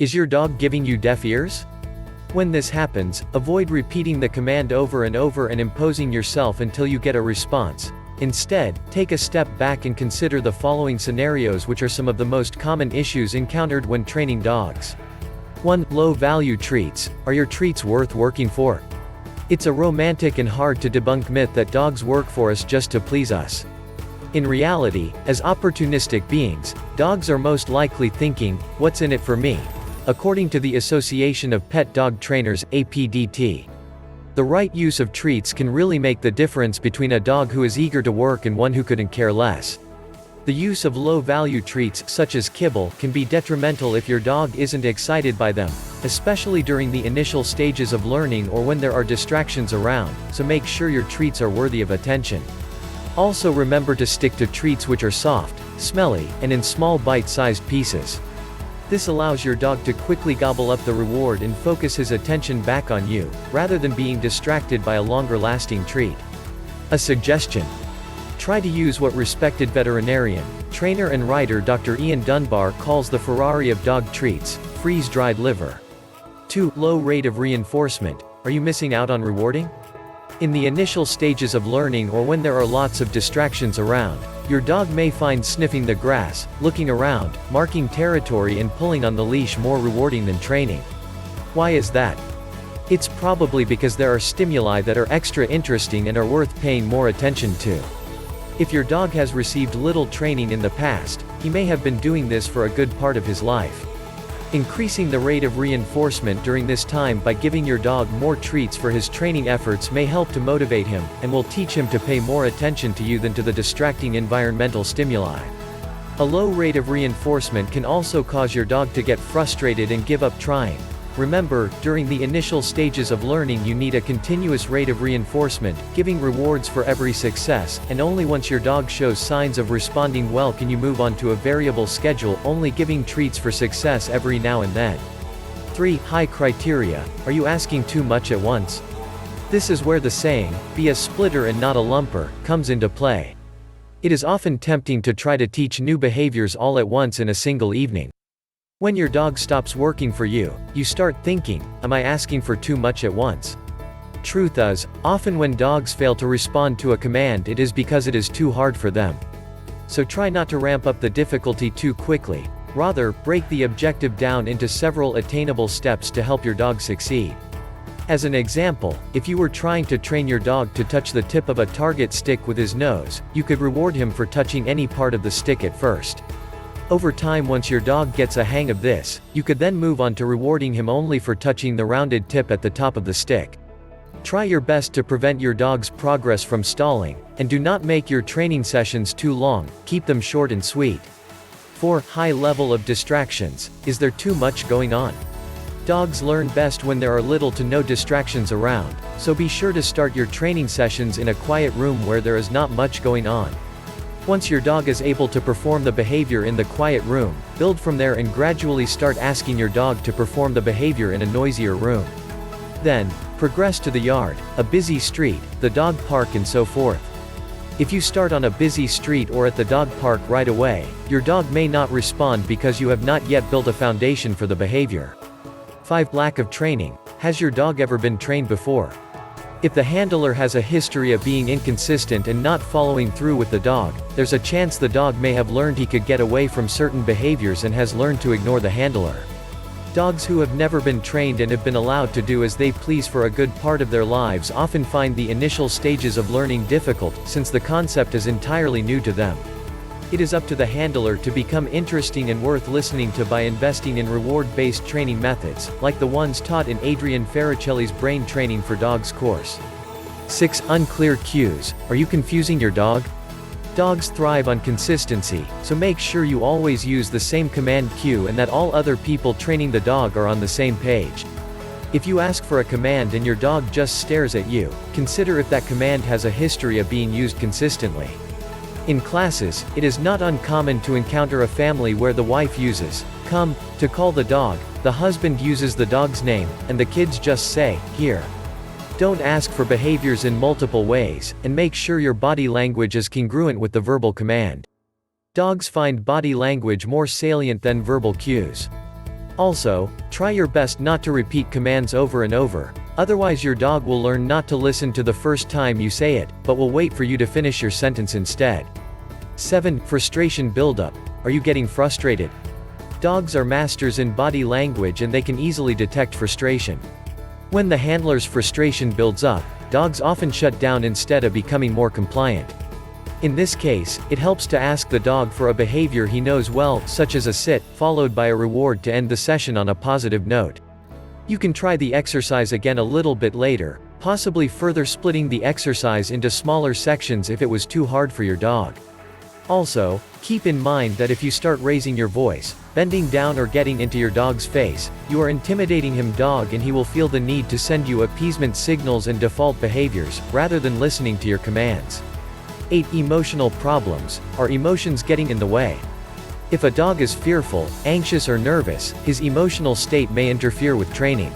Is your dog giving you deaf ears? When this happens, avoid repeating the command over and over and imposing yourself until you get a response. Instead, take a step back and consider the following scenarios, which are some of the most common issues encountered when training dogs. 1. Low-value treats. Are your treats worth working for? It's a romantic and hard to debunk myth that dogs work for us just to please us. In reality, as opportunistic beings, dogs are most likely thinking, "What's in it for me?" according to the Association of Pet Dog Trainers, APDT. The right use of treats can really make the difference between a dog who is eager to work and one who couldn't care less. The use of low-value treats, such as kibble, can be detrimental if your dog isn't excited by them, especially during the initial stages of learning or when there are distractions around, so make sure your treats are worthy of attention. Also remember to stick to treats which are soft, smelly, and in small bite-sized pieces. This allows your dog to quickly gobble up the reward and focus his attention back on you, rather than being distracted by a longer-lasting treat. A suggestion: try to use what respected veterinarian, trainer and writer Dr. Ian Dunbar calls the Ferrari of dog treats: freeze-dried liver. 2. Low rate of reinforcement. Are you missing out on rewarding? In the initial stages of learning or when there are lots of distractions around, your dog may find sniffing the grass, looking around, marking territory and pulling on the leash more rewarding than training. Why is that? It's probably because there are stimuli that are extra interesting and are worth paying more attention to. If your dog has received little training in the past, he may have been doing this for a good part of his life. Increasing the rate of reinforcement during this time by giving your dog more treats for his training efforts may help to motivate him, and will teach him to pay more attention to you than to the distracting environmental stimuli. A low rate of reinforcement can also cause your dog to get frustrated and give up trying. Remember, during the initial stages of learning you need a continuous rate of reinforcement, giving rewards for every success, and only once your dog shows signs of responding well can you move on to a variable schedule, only giving treats for success every now and then. 3. High criteria. Are you asking too much at once? This is where the saying, "Be a splitter and not a lumper," comes into play. It is often tempting to try to teach new behaviors all at once in a single evening. When your dog stops working for you, you start thinking, "Am I asking for too much at once?" Truth is, often when dogs fail to respond to a command it is because it is too hard for them. So try not to ramp up the difficulty too quickly. Rather, break the objective down into several attainable steps to help your dog succeed. As an example, if you were trying to train your dog to touch the tip of a target stick with his nose, you could reward him for touching any part of the stick at first. Over time, once your dog gets a hang of this, you could then move on to rewarding him only for touching the rounded tip at the top of the stick. Try your best to prevent your dog's progress from stalling, and do not make your training sessions too long, keep them short and sweet. 4. High level of distractions. Is there too much going on? Dogs learn best when there are little to no distractions around, so be sure to start your training sessions in a quiet room where there is not much going on. Once your dog is able to perform the behavior in the quiet room, build from there and gradually start asking your dog to perform the behavior in a noisier room. Then, progress to the yard, a busy street, the dog park and so forth. If you start on a busy street or at the dog park right away, your dog may not respond because you have not yet built a foundation for the behavior. 5. Lack of training. Has your dog ever been trained before? If the handler has a history of being inconsistent and not following through with the dog, there's a chance the dog may have learned he could get away from certain behaviors and has learned to ignore the handler. Dogs who have never been trained and have been allowed to do as they please for a good part of their lives often find the initial stages of learning difficult, since the concept is entirely new to them. It is up to the handler to become interesting and worth listening to by investing in reward-based training methods, like the ones taught in Adrian Faricelli's Brain Training for Dogs course. 6. Unclear cues. Are you confusing your dog? Dogs thrive on consistency, so make sure you always use the same command cue and that all other people training the dog are on the same page. If you ask for a command and your dog just stares at you, consider if that command has a history of being used consistently. In classes, it is not uncommon to encounter a family where the wife uses "come" to call the dog, the husband uses the dog's name, and the kids just say, "here." Don't ask for behaviors in multiple ways, and make sure your body language is congruent with the verbal command. Dogs find body language more salient than verbal cues. Also, try your best not to repeat commands over and over, otherwise your dog will learn not to listen to the first time you say it, but will wait for you to finish your sentence instead. 7. Frustration buildup. Are you getting frustrated? Dogs are masters in body language and they can easily detect frustration. When the handler's frustration builds up, dogs often shut down instead of becoming more compliant. In this case, it helps to ask the dog for a behavior he knows well, such as a sit, followed by a reward to end the session on a positive note. You can try the exercise again a little bit later, possibly further splitting the exercise into smaller sections if it was too hard for your dog. Also, keep in mind that if you start raising your voice, bending down or getting into your dog's face, you are intimidating him dog and he will feel the need to send you appeasement signals and default behaviors, rather than listening to your commands. 8. Emotional problems. Are emotions getting in the way? If a dog is fearful, anxious or nervous, his emotional state may interfere with training.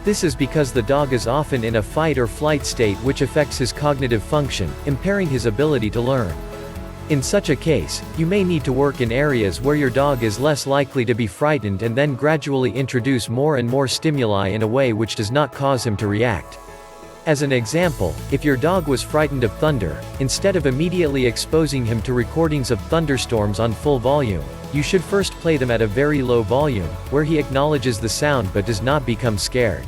This is because the dog is often in a fight or flight state which affects his cognitive function, impairing his ability to learn. In such a case, you may need to work in areas where your dog is less likely to be frightened and then gradually introduce more and more stimuli in a way which does not cause him to react. As an example, if your dog was frightened of thunder, instead of immediately exposing him to recordings of thunderstorms on full volume, you should first play them at a very low volume, where he acknowledges the sound but does not become scared.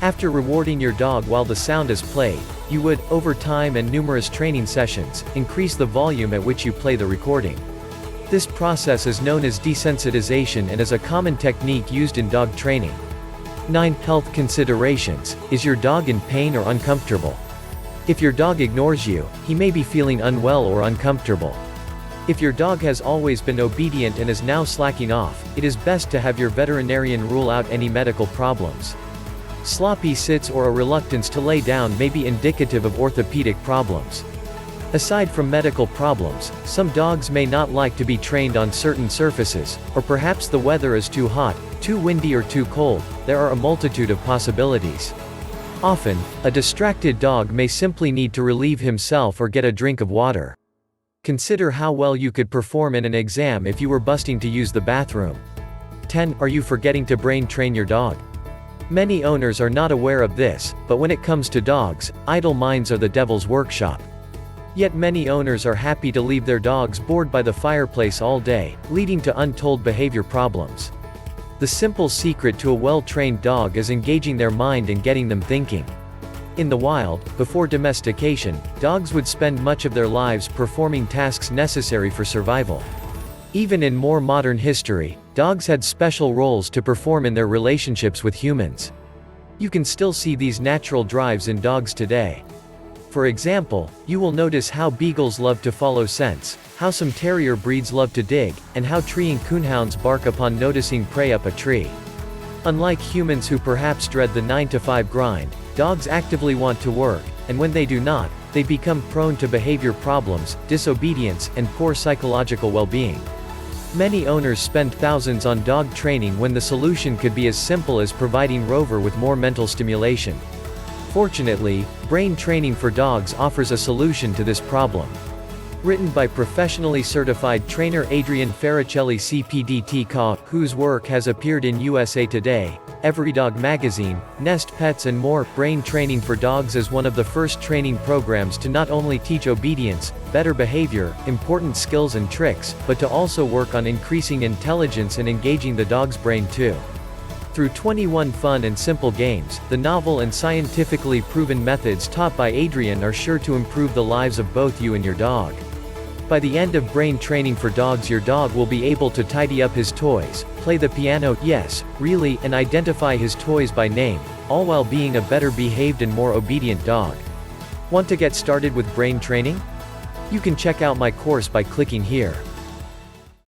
After rewarding your dog while the sound is played, you would, over time and numerous training sessions, increase the volume at which you play the recording. This process is known as desensitization and is a common technique used in dog training. 9. Health considerations. Is your dog in pain or uncomfortable? If your dog ignores you, he may be feeling unwell or uncomfortable. If your dog has always been obedient and is now slacking off, it is best to have your veterinarian rule out any medical problems. Sloppy sits or a reluctance to lay down may be indicative of orthopedic problems. Aside from medical problems, some dogs may not like to be trained on certain surfaces, or perhaps the weather is too hot, too windy or too cold. There are a multitude of possibilities. Often, a distracted dog may simply need to relieve himself or get a drink of water. Consider how well you could perform in an exam if you were busting to use the bathroom. 10. Are you forgetting to brain train your dog? Many owners are not aware of this, but when it comes to dogs, idle minds are the devil's workshop. Yet many owners are happy to leave their dogs bored by the fireplace all day, leading to untold behavior problems. The simple secret to a well-trained dog is engaging their mind and getting them thinking. In the wild, before domestication, dogs would spend much of their lives performing tasks necessary for survival. Even in more modern history, dogs had special roles to perform in their relationships with humans. You can still see these natural drives in dogs today. For example, you will notice how beagles love to follow scents, how some terrier breeds love to dig, and how treeing coonhounds bark upon noticing prey up a tree. Unlike humans who perhaps dread the 9-to-5 grind, dogs actively want to work, and when they do not, they become prone to behavior problems, disobedience, and poor psychological well-being. Many owners spend thousands on dog training when the solution could be as simple as providing Rover with more mental stimulation. Fortunately, brain training for dogs offers a solution to this problem. Written by professionally certified trainer Adrian Ferricelli CPDT CA, whose work has appeared in USA Today, EveryDog Magazine, Nest Pets and more, Brain Training for Dogs is one of the first training programs to not only teach obedience, better behavior, important skills and tricks, but to also work on increasing intelligence and engaging the dog's brain too. Through 21 fun and simple games, the novel and scientifically proven methods taught by Adrian are sure to improve the lives of both you and your dog. By the end of Brain Training for Dogs, your dog will be able to tidy up his toys, play the piano, yes, really, and identify his toys by name, all while being a better behaved and more obedient dog. Want to get started with brain training? You can check out my course by clicking here.